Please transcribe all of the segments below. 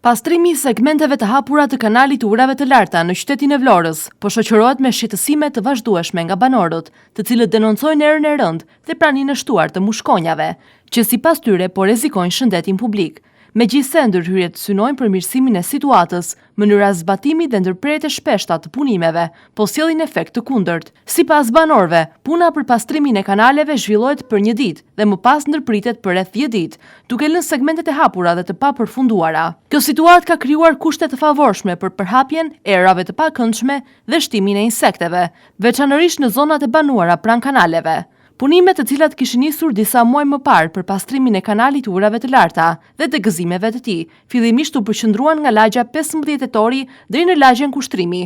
Pastrimi i segmenteve të hapura të kanalit të urave të larta në qytetin e Vlorës po shoqërohet me shqetësime të vazhdueshme nga banorët, të cilët denoncojnë erën e rëndë dhe praninë e shtuar të mushkonjave, që sipas tyre po rrezikojnë shëndetin publik. Megjithse ndërhyrjet synojnë përmirësimin e situatës, mënyra zbatimi dhe ndërprerjet e shpeshta të punimeve po sjellin efekt të kundërt. Sipas banorëve, puna për pastrimin e kanaleve zhvillohet për një ditë dhe më pas ndërpritet për rreth 10 ditë, duke lënë segmentet e hapura dhe të papërfunduara. Kjo situatë ka krijuar kushte të favorshme për përhapjen e erave të pakëndshme dhe shtimin e insekteve, veçanërisht në zonat e banuara pranë kanaleve. Punimet të cilat kishin nisur disa muaj më parë për pastrimin e kanalit të urave të larta dhe të gëzimeve të tij, fillimisht u përqendruan nga lagja 15 tetori deri në lagjen Kushtrimi.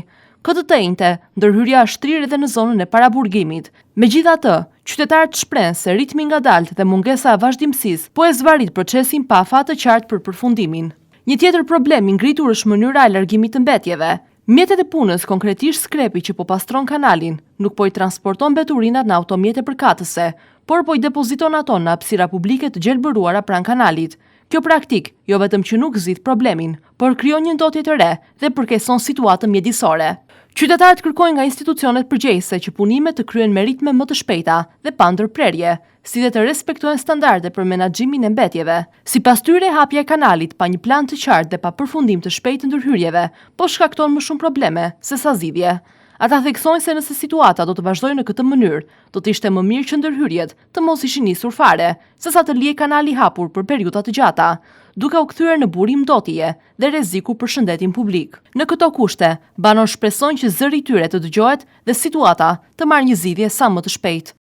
Këtë të njëjtë, ndërhyrja është trirë edhe në zonën e paraburgimit. Megjithatë, qytetarët shprehen se ritmi i ngadaltë dhe mungesa e vazhdimësisë po e zvarit procesin pa afat të qartë për përfundimin. Një tjetër problem i ngritur është mënyra e largimit të mbetjeve. Mjetet e punës, konkretisht skrepi që po pastron kanalin, nuk po i transporton mbeturinat në automjete përkatëse, por po i depoziton ato në hapësira publike të gjelbëruara pranë kanalit. Kjo praktik jo vetëm që nuk zgjidh problemin, por krijon një ndotje të re dhe përkeson situatën mjedisore. Qytetarët kërkojnë nga institucionet përgjegjëse që punimet të kryen me ritme më të shpejta dhe pa ndërprerje, si dhe të respektojnë standarde për menaxhimin e mbetjeve. Sipas tyre, hapja e kanalit pa një plan të qartë dhe pa përfundim të shpejtë të ndërhyrjeve, po shkakton më shumë probleme se sa zgjidhje. Ata theksojnë se nëse situata do të vazhdojë në këtë mënyrë, do të ishte më mirë që ndërhyrjet të mos ishin nisur fare, sesa të lihej kanali hapur për periudha të gjata, duke u kthyer në burim ndotje dhe rreziku për shëndetin publik. Në këto kushte, banorët shpresojnë që zëri i tyre të dëgjohet dhe situata të marrë një zgjidhje sa më të shpejtë.